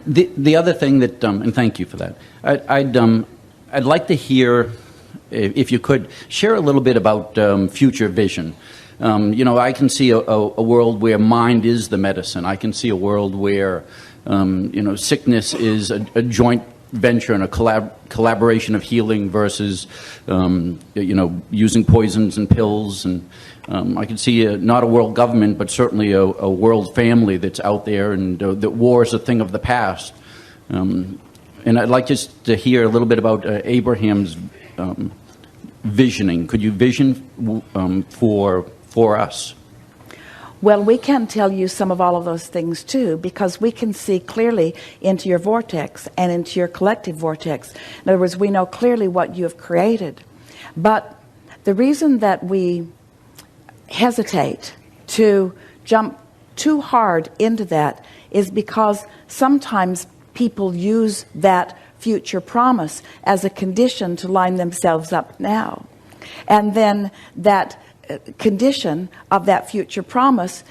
The other thing that, and thank you for that, I'd like to hear, if you could, share a little bit about future vision. I can see a world where mind is the medicine. I can see a world where, sickness is a joint venture and a collaboration of healing versus, using poisons and pills. And I can see not a world government, but certainly a world family that's out there, and that war is a thing of the past. And I'd like just to hear a little bit about Abraham's visioning. Could you vision for us? Well, we can tell you some of all of those things too, because we can see clearly into your vortex and into your collective vortex. In other words, we know clearly what you have created. But the reason that we hesitate to jump too hard into that is because sometimes people use that future promise as a condition to line themselves up now. And then that condition of that future promise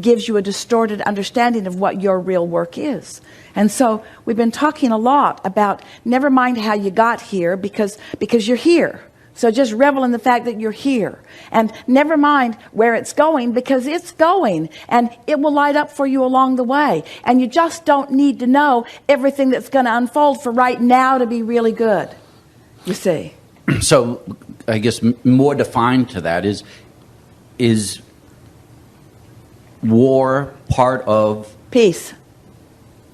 gives you a distorted understanding of what your real work is. And so we've been talking a lot about never mind how you got here, because you're here. So just revel in the fact that you're here, and never mind where it's going, because it's going and it will light up for you along the way. And you just don't need to know everything that's going to unfold for right now to be really good, you see. So I guess more defined to that is war part of peace?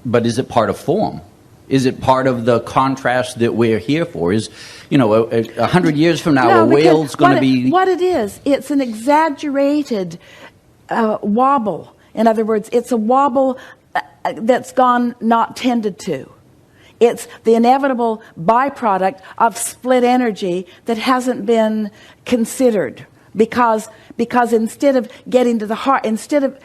But is it part of form? Is it part of the contrast that we're here for? Is, 100 years from now, a whale's going to be... What it is, it's an exaggerated wobble. In other words, it's a wobble that's gone not tended to. It's the inevitable byproduct of split energy that hasn't been considered, because instead of getting to the heart, instead of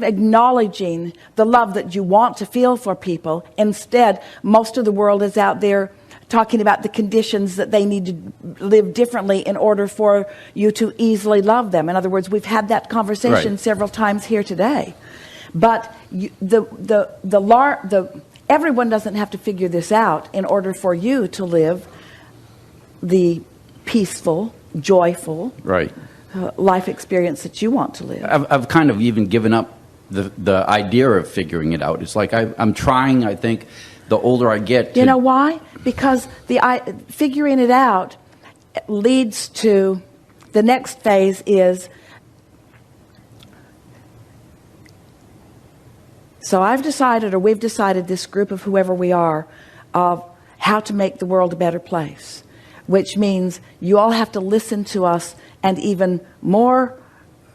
acknowledging the love that you want to feel for people, instead most of the world is out there talking about the conditions that they need to live differently in order for you to easily love them. In other words, we've had that conversation several times here today. But everyone doesn't have to figure this out in order for you to live the peaceful, joyful life experience that you want to live. I've kind of even given up the idea of figuring it out. It's like I'm trying. I think the older I get, you know why? Because figuring it out leads to the next phase is. So I've decided, or we've decided, this group of whoever we are, of how to make the world a better place, which means you all have to listen to us and, even more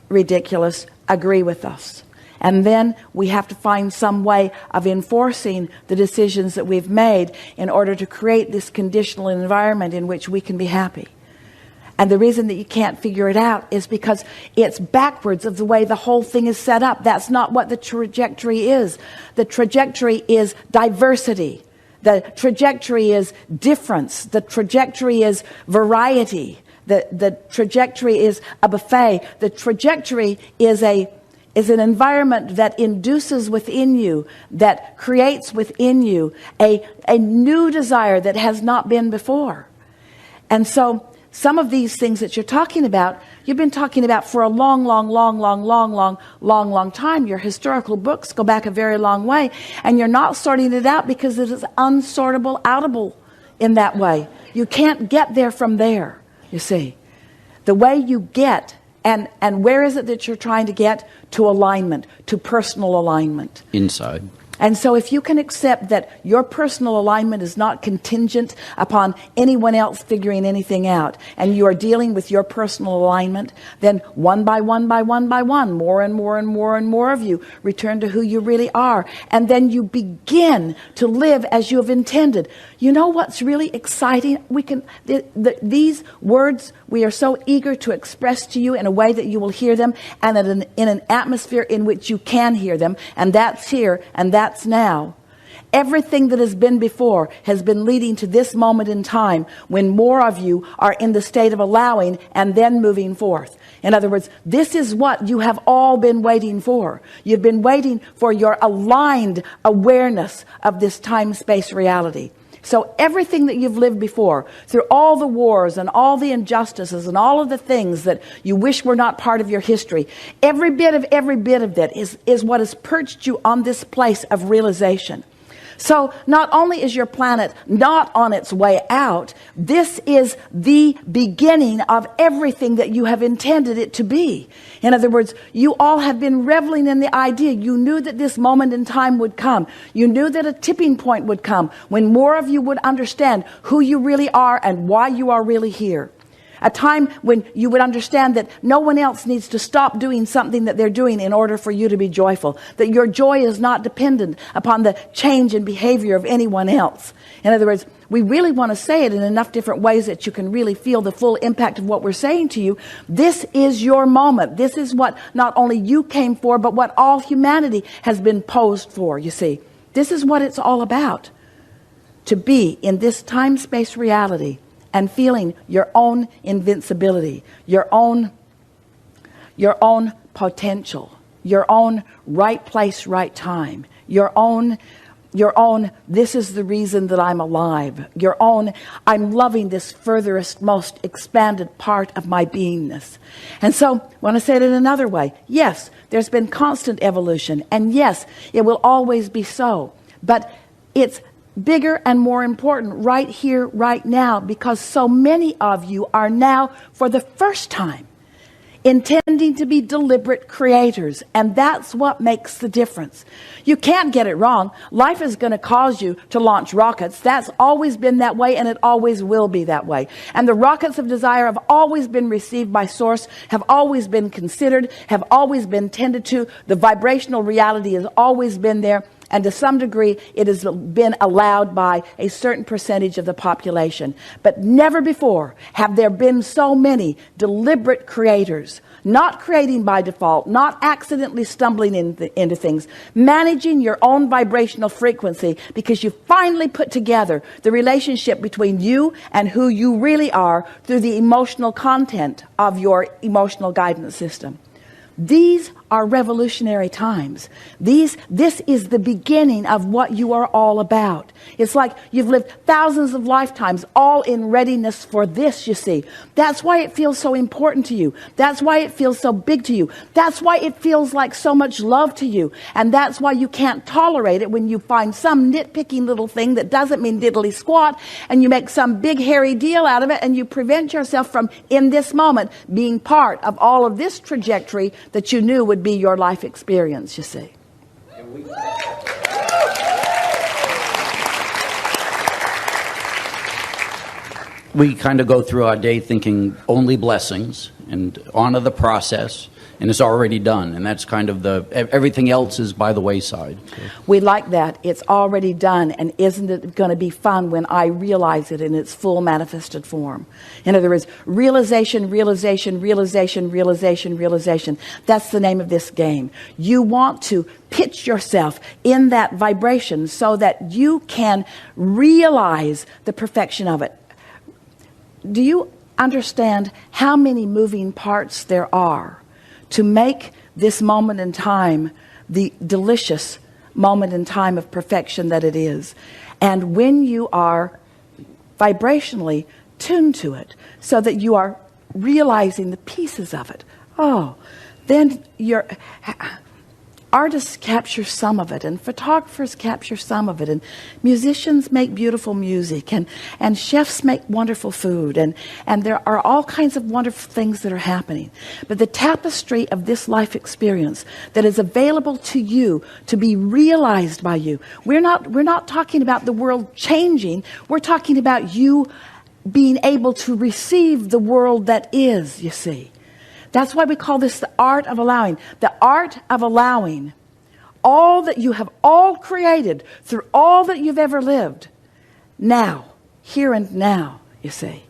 ridiculous, agree with us. And then we have to find some way of enforcing the decisions that we've made in order to create this conditional environment in which we can be happy. And the reason that you can't figure it out is because it's backwards of the way the whole thing is set up. That's not what the trajectory is. The trajectory is diversity. The trajectory is difference. The trajectory is variety. The trajectory is a buffet. The trajectory is an environment that induces within you, that creates within you a new desire that has not been before. And so some of these things that you're talking about, you've been talking about for a long time. Your historical books go back a very long way, and you're not sorting it out because it is unsortable, outable in that way. You can't get there from there, you see. The way you get, and where is it that you're trying to get? To alignment, to personal alignment. Inside. And so if you can accept that your personal alignment is not contingent upon anyone else figuring anything out, and you are dealing with your personal alignment, then one by one, more and more of you return to who you really are. And then you begin to live as you have intended. You know what's really exciting? These words, we are so eager to express to you in a way that you will hear them, and in an atmosphere in which you can hear them, and that's here and that's now. Everything that has been before has been leading to this moment in time when more of you are in the state of allowing and then moving forth. In other words, this is what you have all been waiting for. You've been waiting for your aligned awareness of this time-space reality. So everything that you've lived before, through all the wars and all the injustices and all of the things that you wish were not part of your history, every bit of that is what has perched you on this place of realization. So not only is your planet not on its way out, this is the beginning of everything that you have intended it to be. In other words, you all have been reveling in the idea. You knew that this moment in time would come. You knew that a tipping point would come when more of you would understand who you really are and why you are really here. A time when you would understand that no one else needs to stop doing something that they're doing in order for you to be joyful. That your joy is not dependent upon the change in behavior of anyone else. In other words, we really want to say it in enough different ways that you can really feel the full impact of what we're saying to you. This is your moment. This is what not only you came for, but what all humanity has been posed for, you see. This is what it's all about. To be in this time-space reality and feeling your own invincibility, your own potential, your own right place, right time, your own, this is the reason that I'm alive, your own, I'm loving this furthest, most expanded part of my beingness. And so, I want to say it in another way. Yes, there's been constant evolution, and yes, it will always be so, but it's bigger and more important right here, right now, because so many of you are now, for the first time, intending to be deliberate creators, and that's what makes the difference. You can't get it wrong. Life is going to cause you to launch rockets. That's always been that way, and it always will be that way. And the rockets of desire have always been received by Source, have always been considered, have always been tended to. The vibrational reality has always been there. And to some degree, it has been allowed by a certain percentage of the population. But never before have there been so many deliberate creators, not creating by default, not accidentally stumbling into things, managing your own vibrational frequency, because you finally put together the relationship between you and who you really are through the emotional content of your emotional guidance system. These are revolutionary times. This is the beginning of what you are all about. It's like you've lived thousands of lifetimes all in readiness for this, you see. That's why it feels so important to you. That's why it feels so big to you. That's why it feels like so much love to you. And that's why you can't tolerate it when you find some nitpicking little thing that doesn't mean diddly squat, and you make some big hairy deal out of it, and you prevent yourself from, in this moment, being part of all of this trajectory that you knew would be your life experience, you see. We kind of go through our day thinking only blessings and honor the process, and it's already done. And that's kind of everything else is by the wayside. We like that. It's already done. And isn't it going to be fun when I realize it in its full manifested form? In other words, realization, realization, realization, realization, realization. That's the name of this game. You want to pitch yourself in that vibration so that you can realize the perfection of it. Do you understand how many moving parts there are to make this moment in time the delicious moment in time of perfection that it is? And when you are vibrationally tuned to it so that you are realizing the pieces of it, then you're... Artists capture some of it, and photographers capture some of it, and musicians make beautiful music, and chefs make wonderful food, and there are all kinds of wonderful things that are happening. But the tapestry of this life experience that is available to you to be realized by you, we're not talking about the world changing, we're talking about you being able to receive the world that is, you see. That's why we call this the art of allowing. The art of allowing all that you have all created through all that you've ever lived. Now, here and now, you see.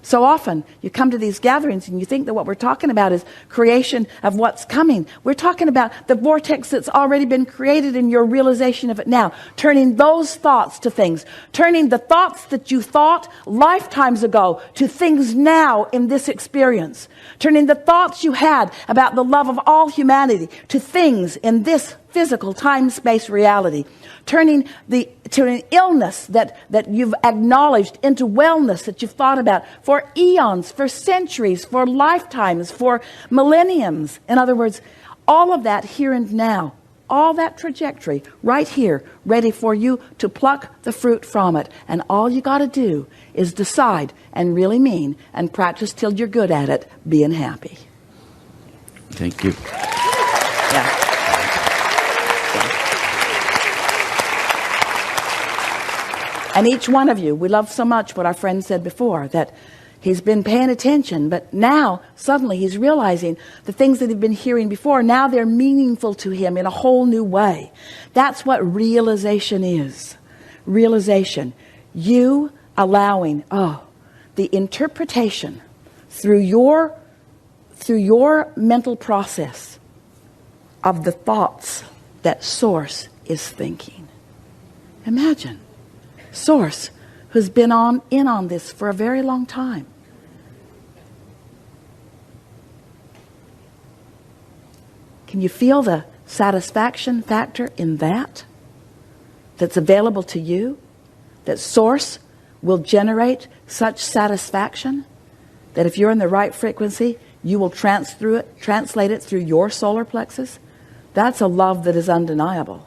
So often you come to these gatherings and you think that what we're talking about is creation of what's coming. We're talking about the vortex that's already been created in your realization of it now. Turning those thoughts to things. Turning the thoughts that you thought lifetimes ago to things now in this experience. Turning the thoughts you had about the love of all humanity to things in this physical time-space reality. Turning an illness that you've acknowledged into wellness that you've thought about for eons, for centuries, for lifetimes, for millenniums. In other words, all of that here and now, all that trajectory right here, ready for you to pluck the fruit from it. And all you got to do is decide and really mean and practice till you're good at it, being happy. Thank you. Yeah. And each one of you, we love so much what our friend said before, that he's been paying attention, but now suddenly he's realizing the things that he'd been hearing before, now they're meaningful to him in a whole new way. That's what realization is. Realization. You allowing, the interpretation through your mental process of the thoughts that Source is thinking. Imagine. Source, who's been in on this for a very long time. Can you feel the satisfaction factor in that? That's available to you? That Source will generate such satisfaction that if you're in the right frequency, you will translate it through your solar plexus? That's a love that is undeniable.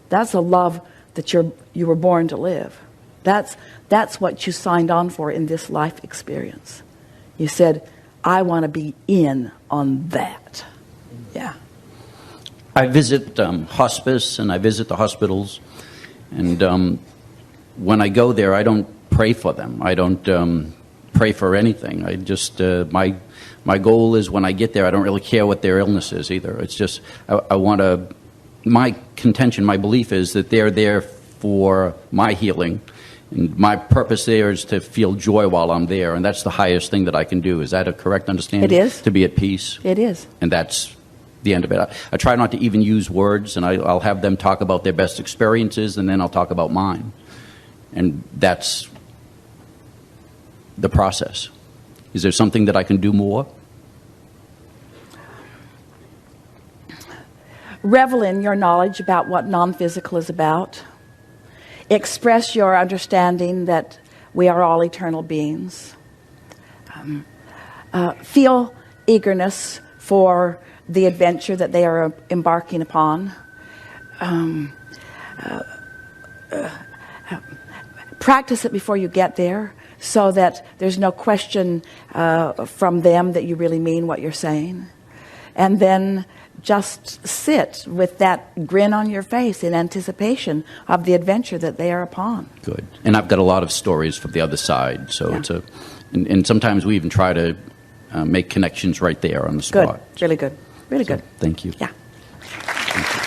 That's a love that you were born to live. That's what you signed on for in this life experience. You said, I want to be in on that. Yeah. I visit hospice and I visit the hospitals, and when I go there, I don't pray for them. I don't pray for anything. I just my goal is when I get there, I don't really care what their illness is either. It's just I want to. My contention, my belief is that they're there for my healing. And my purpose there is to feel joy while I'm there, and that's the highest thing that I can do. Is that a correct understanding? It is. To be at peace? It is. And that's the end of it. I try not to even use words, and I'll have them talk about their best experiences, and then I'll talk about mine. And that's the process. Is there something that I can do more? Revel in your knowledge about what non-physical is about. Express your understanding that we are all eternal beings. Feel eagerness for the adventure that they are embarking upon. Practice it before you get there so that there's no question from them that you really mean what you're saying. And then just sit with that grin on your face in anticipation of the adventure that they are upon. Good. And I've got a lot of stories from the other side. So yeah. And sometimes we even try to make connections right there on the spot. Good. Really good. Really good. Thank you. Yeah. Thank you.